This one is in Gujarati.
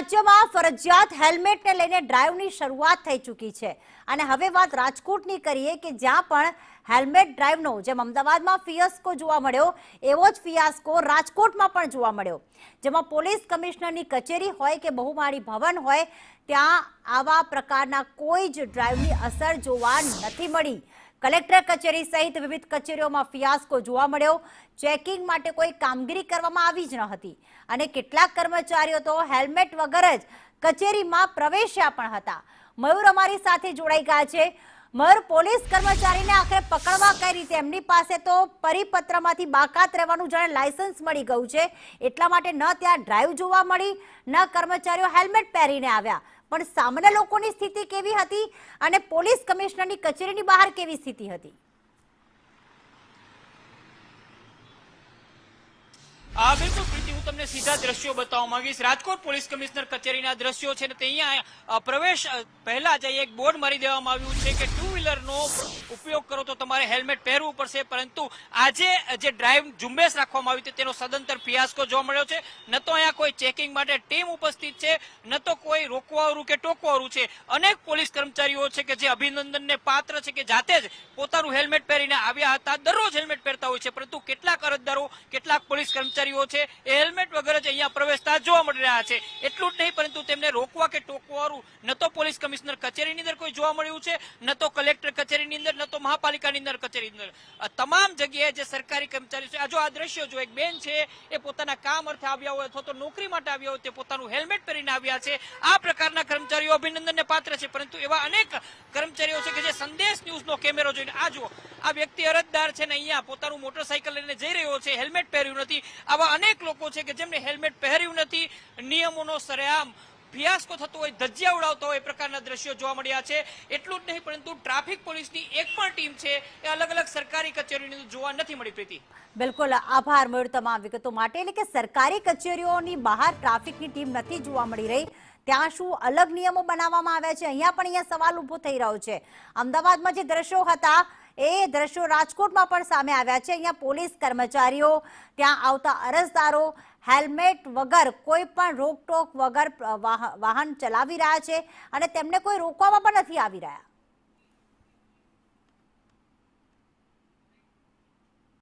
રાજ્યમાં ફરજિયાત હેલ્મેટને લઈને ડ્રાઈવની શરૂઆત થઈ ચૂકી છે અને હવે વાત રાજકોટની કરીએ કે જ્યાં પણ હેલ્મેટ ડ્રાઈવનો જેમ અમદાવાદમાં ફિયાસ્કો જોવા મળ્યો એવો જ ફિયાસ્કો રાજકોટમાં પણ જોવા મળ્યો, જેમાં પોલીસ કમિશનરની કચેરી હોય કે બહુમાળી ભવન હોય ત્યાં આવા પ્રકારના કોઈ જ ડ્રાઈવની અસર જોવા નથી મળી। કલેક્ટર કચેરી સહિત વિવિધ કચેરીઓમાં ફિયાસ્કો જોવા મળ્યો। ચેકિંગ માટે કોઈ કામગીરી કરવામાં આવી જ ન હતી અને કેટલાક કર્મચારીઓ તો હેલ્મેટ વગર જ કચેરીમાં પ્રવેશ્યા પણ હતા। મયુર અમારી સાથે જોડાઈ ગયા છે। મયુર, પોલીસ કર્મચારીને આખરે પકડવા કઈ રીતે? એમની પાસે તો પરિપત્રમાંથી બાકાત રહેવાનું જાણે લાયસન્સ મળી ગયું છે, એટલા માટે ન ત્યાં ડ્રાઈવ જોવા મળી ન કર્મચારીઓ હેલ્મેટ પહેરીને આવ્યા, પણ સામાન્ય લોકોની સ્થિતિ કેવી હતી અને પોલીસ કમિશનરની કચેરીની બહાર કેવી સ્થિતિ હતી? બિલકુલ પ્રીતિ, હું તમને સીધા દ્રશ્યો બતાવવા માંગીશ। રાજકોટ પોલીસ કમિશનર કચેરીના દ્રશ્યો છે ને તે અહીંયા પ્રવેશ પહેલા જ એક બોર્ડ મારી દેવામાં આવ્યું છે કે ટુ વ્હીલરનો ઉપયોગ કરો તો તમારે હેલ્મેટ પહેરવું પડશે, પરંતુ આજે જે ડ્રાઈવ ઝુંબેશ રાખવામાં આવી હતી તેનો સદંતર ફિયાસ્કો જોવા મળ્યો છે। ન તો અહીંયા કોઈ ચેકિંગ માટે ટીમ ઉપસ્થિત છે, ન તો કોઈ રોકવાવાળું કે ટોકવાવાળું છે। અનેક પોલીસ કર્મચારીઓ છે કે જે અભિનંદનને પાત્ર છે કે જાતે જ પોતાનું હેલ્મેટ પહેરીને આવ્યા હતા, દરરોજ હેલ્મેટ પહેરતા હોય છે, પરંતુ કેટલાક અરજદારો કેટલાક પોલીસ કર્મચારીઓ છે એ હેલ્મેટ વગર જ અહીંયા પ્રવેશતા જોવા મળી રહ્યા છે। એટલું જ નહીં, પરંતુ તેમને રોકવા કે ટોકવાવાળું ન તો પોલીસ કમિશનર કચેરીની અંદર કોઈ જોવા મળ્યું છે, ન તો કલેક્ટર કચેરીની અંદર, ન તો મહાપાલિકાની અંદર કચેરીની અંદર। તમામ જગ્યાએ જે સરકારી કર્મચારીઓ છે, આ દ્રશ્યો જો એક બેન છે એ પોતાના કામ અર્થે આવ્યા હોય અથવા તો નોકરી માટે આવ્યા હોય તે પોતાનું હેલ્મેટ પહેરીને આવ્યા છે। આ પ્રકારના કર્મચારીઓ અભિનંદનને પાત્ર છે, પરંતુ એવા અનેક કર્મચારીઓ છે કે જે સંદેશ ન્યૂઝનો કેમેરો જોઈને આ જુઓ, આ વ્યક્તિ અરજદાર છે ને અહીંયા પોતાનું મોટરસાયકલ લઈને જઈ રહ્યો છે, હેલ્મેટ પહેર્યું નથી। આવા અનેક લોકો છે કે જેમને હેલ્મેટ પહેર્યું નથી, નિયમોનો સરેઆમ ફિયાસ્કો થતો હોય, ધજ્જિયા ઉડાવતો હોય એ પ્રકારના દ્રશ્યો જોવા મળ્યા છે। એટલું જ નહીં, પરંતુ ટ્રાફિક પોલીસની એક પણ ટીમ છે એ અલગ અલગ સરકારી કચેરીઓની જોવા નથી મળી। પ્રીતિ, બિલકુલ આભાર મયુર તમામ વિગતો માટે। એટલે કે સરકારી કચેરીઓની બહાર ટ્રાફિકની ટીમ નથી જોવા મળી રહી, ત્યાં શું અલગ નિયમો બનાવવામાં આવ્યા છે? અહીંયા સવાલ ઉભો થઈ રહ્યો છે। અમદાવાદમાં જે દ્રશ્યો હતા એ દ્રશ્યો રાજકોટમાં પણ સામે આવ્યા છે। અહીંયા પોલીસ કર્મચારીઓ ત્યાં આવતા અરજદારો હેલ્મેટ વગર કોઈ પણ રોકટોક વગર વાહન ચલાવી રહ્યા છે અને તેમને કોઈ રોકવામાં પણ નથી આવી રહ્યા।